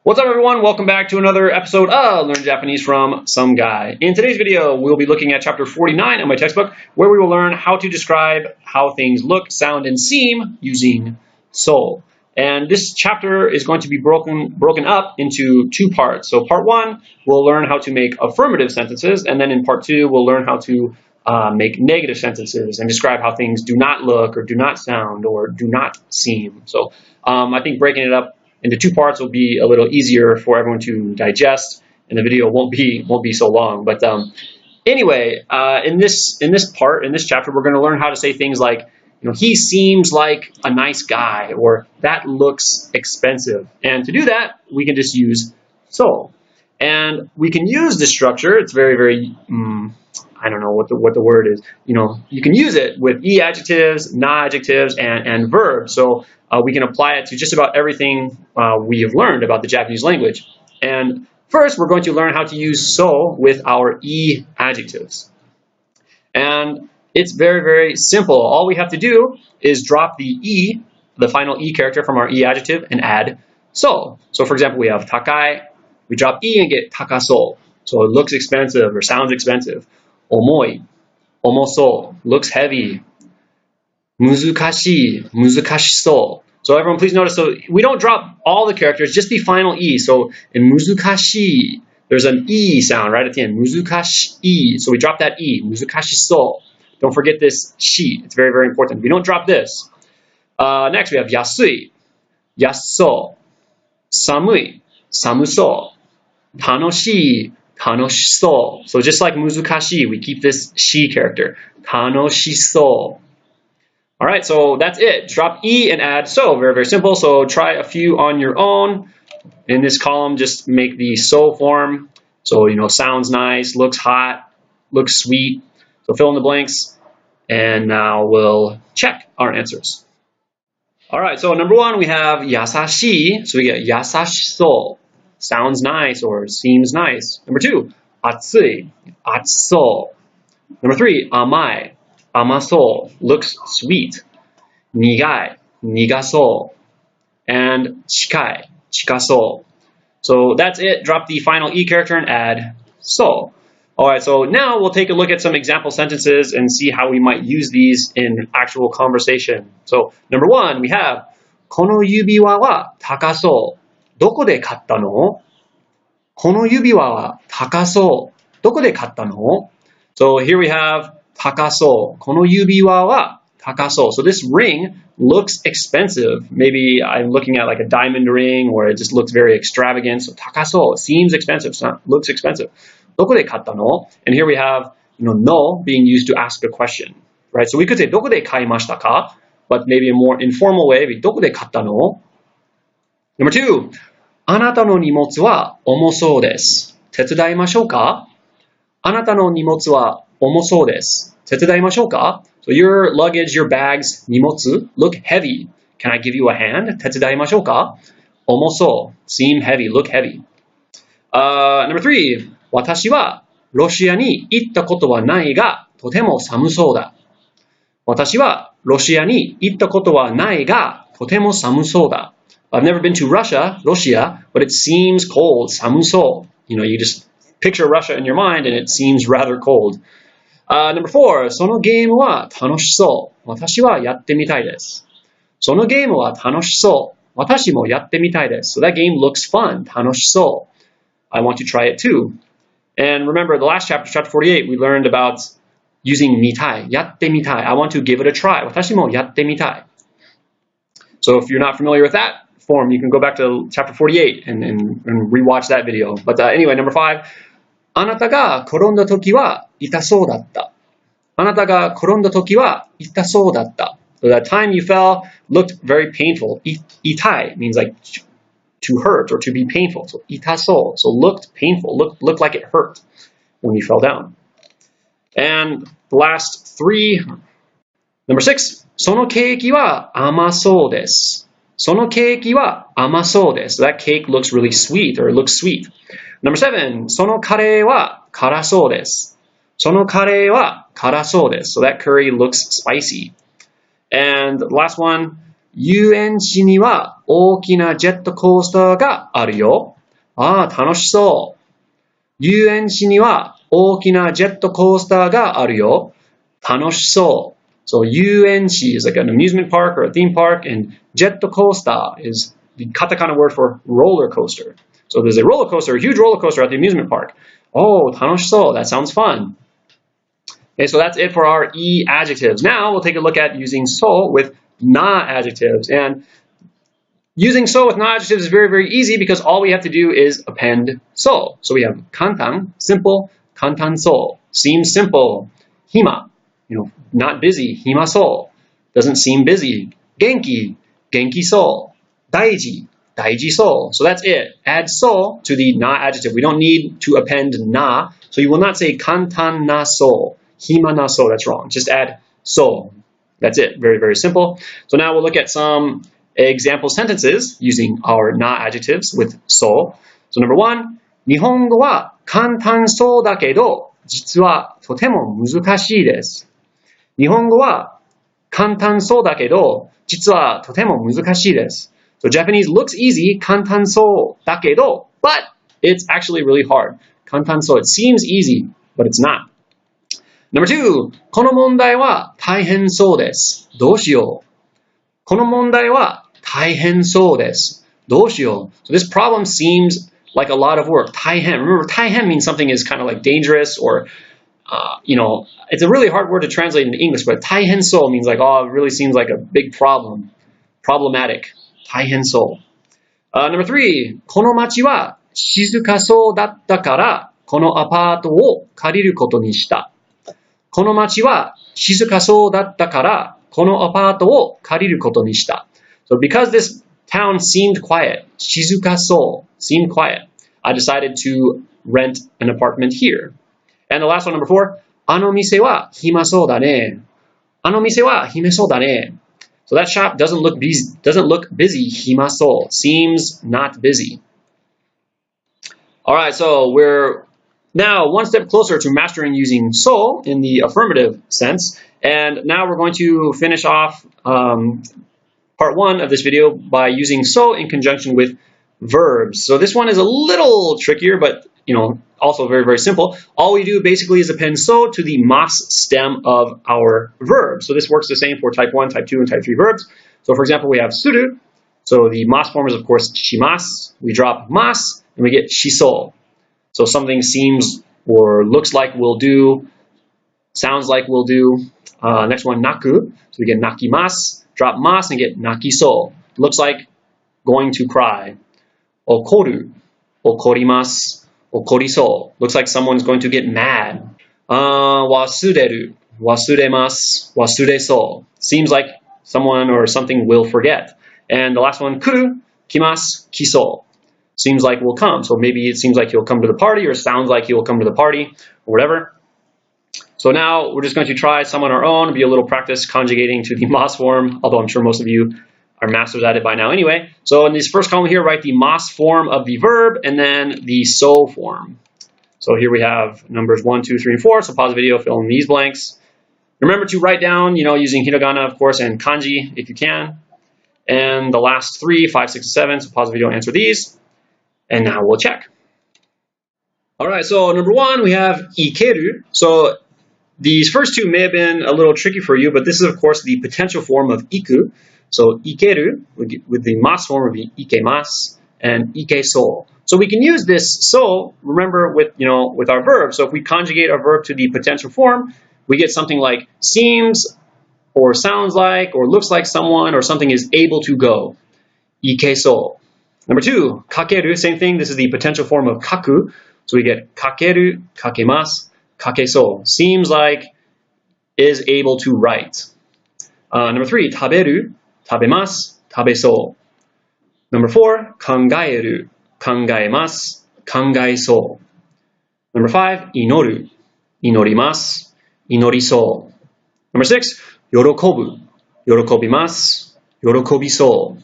What's up, everyone? Welcome back to another episode of Learn Japanese from Some Guy. In today's video, we'll be looking at chapter 49 of my textbook, where we will learn how to describe how things look, sound, and seem using so. And this chapter is going to be broken up into two parts. So part one, we'll learn how to make affirmative sentences, and then in part two, we'll learn how to make negative sentences and describe how things do not look or do not sound or do not seem. So I think breaking it up into two parts will be a little easier for everyone to digest, and the video won't be so long. But anyway, in this chapter, we're going to learn how to say things like, he seems like a nice guy, or that looks expensive. And to do that, we can just use so. And we can use this structure. It's very, very, I don't know what the word is. You can use it with adjectives, non-adjectives, and verbs. So we can apply it to just about everything we have learned about the Japanese language. And first, we're going to learn how to use so with our adjectives. And it's very, very simple. All we have to do is drop the final character from our adjective, and add so. So for example, we have takai. We drop and get takaso. So it looks expensive or sounds expensive. Omoi, omoso, looks heavy. Muzukashii, muzukashiso. So everyone please notice, so we don't drop all the characters, just the final So in muzukashii, there's an sound right at the end. Muzukashii. So we drop that muzukashiso. Don't forget this shi. It's very, very important. We don't drop this. Next, we have yasui, yasso, samui, samuso, tanoshii, tanoshiso. So just like muzukashi, we keep this shi character. Tanoshiso. All right, so that's it. Drop and add so. Very, very simple. So try a few on your own. In this column, just make the so form. So, sounds nice, looks hot, looks sweet. So fill in the blanks, and now we'll check our answers. All right, so number one, we have yasashi. So we get yasashiso, sounds nice or seems nice. Number two, atsui, atsuso. Number three, amai, amaso, looks sweet. Nigai, nigaso. And chikai, chikaso. So that's it. Drop the final character and add so. All right, so now we'll take a look at some example sentences and see how we might use these in actual conversation. So number one, we have この指輪は高そう。どこで買ったの？この指輪は高そう。どこで買ったの？ So here we have 高そう。この指輪は高そう。So this ring looks expensive. Maybe I'm looking at like a diamond ring, or it just looks very extravagant. So 高そう seems expensive. So looks expensive. どこで買ったの? And here we have, no being used to ask a question, right? So we could say どこで買いましたか? But maybe a more informal way, どこで買ったの? Number two, あなたの荷物は重そうです。手伝いましょうか? あなたの荷物は重そうです。手伝いましょうか? So your luggage, your bags, 荷物 look heavy. Can I give you a hand? 手伝いましょうか? 重そう seem heavy, look heavy. Number three, 私はロシアに行ったことはないが、とても寒そうだ。私はロシアに行ったことはないが、とても寒そうだ。I've never been to Russia, but it seems cold, 寒そう。You just picture Russia in your mind and it seems rather cold. Number four, そのゲームは楽しそう。私はやってみたいです。そのゲームは楽しそう。私もやってみたいです。So that game looks fun, 楽しそう。I want to try it too. And remember, the last chapter, chapter 48, we learned about using 見たい, やってみたい. I want to give it a try. 私もやってみたい. So if you're not familiar with that form, you can go back to chapter 48 and rewatch that video. But anyway, number five, あなたが転んだ時は痛そうだった。あなたが転んだ時は痛そうだった. So that time you fell looked very painful. 痛い means like to hurt or to be painful. So 痛そう. So looked painful, looked like it hurt when you fell down. And the last three, number six, そのケーキは甘そうです。そのケーキは甘そうです。So that cake looks really sweet, or it looks sweet. Number seven, そのカレーは辛そうです。そのカレーは辛そうです。So that curry looks spicy. And the last one, 遊園地には大きなジェットコースターがあるよ。ああ、楽しそう。遊園地には大きなジェットコースターがあるよ。楽しそう。So 遊園地 is like an amusement park or a theme park, and jet coaster is the katakana word for roller coaster. So there's a roller coaster, a huge roller coaster at the amusement park. Oh, 楽しそう. That sounds fun. Okay, so that's it for our E adjectives. Now we'll take a look at using so with na adjectives. And using so with na adjectives is very, very easy because all we have to do is append so. So we have kantan, simple, kantan so, seems simple. Hima, not busy, hima so, doesn't seem busy. Genki, genki so. Daiji, daiji so. So that's it. Add so to the na adjective. We don't need to append na. So you will not say kantan na so, hima na so. That's wrong. Just add so. That's it. Very, very simple. So now we'll look at some example sentences using our na adjectives with so. So number one, 日本語は簡単そうだけど、実はとても難しいです。日本語は簡単そうだけど、実はとても難しいです。So Japanese looks easy, 簡単そうだけど, but it's actually really hard. 簡単そう, it seems easy, but it's not. Number two, この問題は大変そうです。どうしよう。この問題は大変そうです。どうしよう。So this problem seems like a lot of work. 大変. Remember, 大変 means something is kind of like dangerous or, it's a really hard word to translate into English, but 大変そう means like, oh, it really seems like a big problem. Problematic. 大変そう。Number three, この街は静かそうだったから、このアパートを借りることにした。この街は静かそうだったから、このアパートを借りることにした。So because this town seemed quiet, 静かそう, seemed quiet, I decided to rent an apartment here. And the last one, number four, あの店は暇そうだね。あの店は暇そうだね。So that shop doesn't look busy, 暇そう, seems not busy. All right, so we're now one step closer to mastering using so in the affirmative sense. And now we're going to finish off part one of this video by using so in conjunction with verbs. So this one is a little trickier, but also very, very simple. All we do basically is append so to the mas stem of our verb. So this works the same for type 1, type 2, and type 3 verbs. So for example, we have suru. So the mas form is, of course, shimasu. We drop mas, and we get shiso. So something seems or looks like will do, sounds like will do. Next one, naku. So we get nakimasu, drop mas, and get nakiso. Looks like going to cry. Okoru, okorimasu, okoriso. Looks like someone's going to get mad. Wasureru, wasuremasu, wasureso. Seems like someone or something will forget. And the last one, kuru, kimasu, kiso. Seems like will come. So maybe it seems like he'll come to the party, or sounds like he will come to the party, or whatever. So now we're just going to try some on our own, be a little practice conjugating to the mas form, although I'm sure most of you are masters at it by now anyway. So in this first column here, write the mas form of the verb and then the so form. So here we have numbers 1, 2, 3, and 4. So pause the video, fill in these blanks. Remember to write down, using hiragana, of course, and kanji if you can. And the last 3, 5, 6, and 7. So pause the video, answer these. And now we'll check. All right, so number 1, we have ikeru. So these first two may have been a little tricky for you, but this is, of course, the potential form of iku. So ikeru, with the mas form, would be ikemasu, and ikeso. So we can use this so, remember, with our verb. So if we conjugate our verb to the potential form, we get something like seems, or sounds like, or looks like someone, or something is able to go. Ikeso. Number 2, kakeru, same thing. This is the potential form of kaku. So we get kakeru, kakemasu, kakeso. Seems like, is able to write. Number 3, taberu, tabemasu, tabeso. Number 4, kangaeru, kangaemasu, kangaeso. Number 5, inoru, inorimasu, inoriso. Number 6, yorokobu, yorokobimasu, yorokobiso.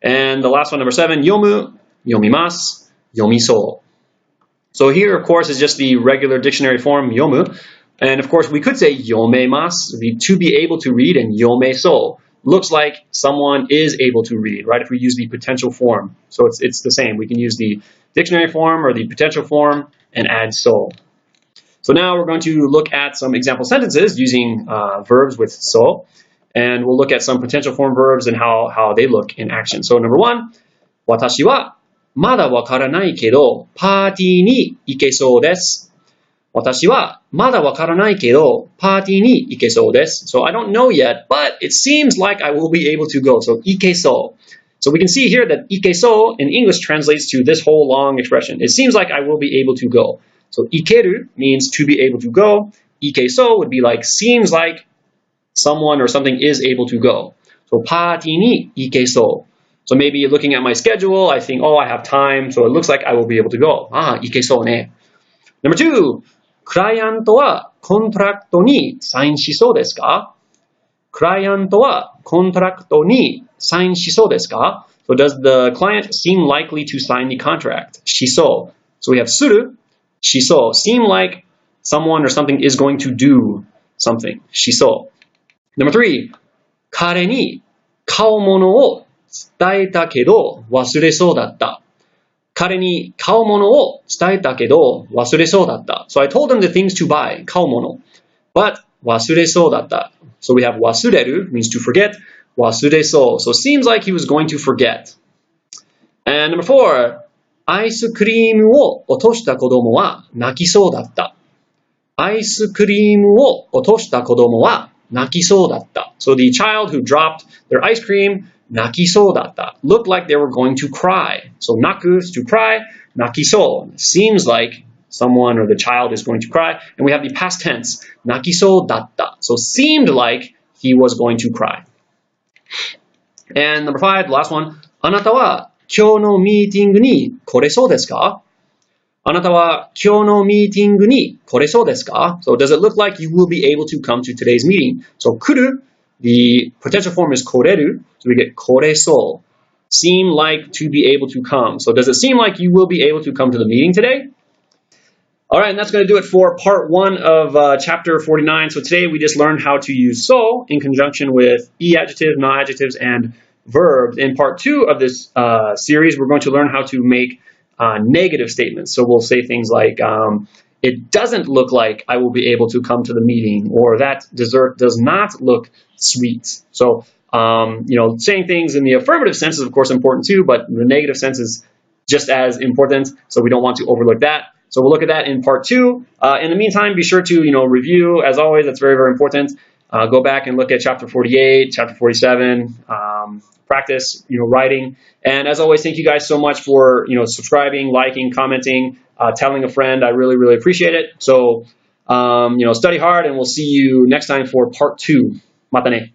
And the last one, number 7, yomu, yomimasu, yomiso. So here, of course, is just the regular dictionary form, yomu. And of course, we could say yomemasu, to be able to read, and yomeso, looks like someone is able to read, right? If we use the potential form. So it's the same. We can use the dictionary form or the potential form and add so. So now we're going to look at some example sentences using verbs with so. And we'll look at some potential form verbs and how they look in action. So number one, 私はまだわからないけど、パーティーに行けそうです。私はまだわからないけど、パーティーに行けそうです。So I don't know yet, but it seems like I will be able to go. So 行けそう。So we can see here that 行けそう in English translates to this whole long expression. It seems like I will be able to go. So 行ける means to be able to go. 行けそう would be like seems like someone or something is able to go. So パーティーに行けそう。So maybe looking at my schedule, I think, oh, I have time, so it looks like I will be able to go. 行けそうね。Number two, クライアントはコントラクトにサインしそうですか？クライアントはコントラクトにサインしそうですか？ So does the client seem likely to sign the contract? しそう。So we have する、しそう。Seem like someone or something is going to do something. しそう。Number three, 彼に買うものを伝えたけど忘れそうだった。彼に買うものを伝えたけど忘れそうだった。So I told him the things to buy, 買うもの。But 忘れそうだった。So we have 忘れる means to forget. 忘れそう。So it seems like he was going to forget. And number four, アイスクリームを落とした子供は泣きそうだった。アイスクリームを落とした子供は泣きそうだった。So the child who dropped their ice cream 泣きそうだった looked like they were going to cry. So 泣く is to cry. 泣きそう seems like someone or the child is going to cry. And we have the past tense 泣きそうだった So seemed like he was going to cry. And number five, the last one. あなたは今日のミーティングに来れそうですか？あなたは今日のミーティングに来れそうですか？ So does it look like you will be able to come to today's meeting? So 来る the potential form is 来れる So we get 来れそう Seem like to be able to come. So does it seem like you will be able to come to the meeting today? Alright, and that's going to do it for part one of chapter 49. So today we just learned how to use so in conjunction with adjectives, non-adjectives, and verbs. In part two of this series, we're going to learn how to make negative statements. So we'll say things like, it doesn't look like I will be able to come to the meeting, or that dessert does not look sweet. So, saying things in the affirmative sense is, of course, important too, but the negative sense is just as important, so we don't want to overlook that. So we'll look at that in part two. In the meantime, be sure to, review. As always, that's very, very important. Go back and look at chapter 48, chapter 47, practice, writing. And as always, thank you guys so much for, subscribing, liking, commenting, telling a friend. I really, really appreciate it. So, study hard, and we'll see you next time for part two. Mata ne.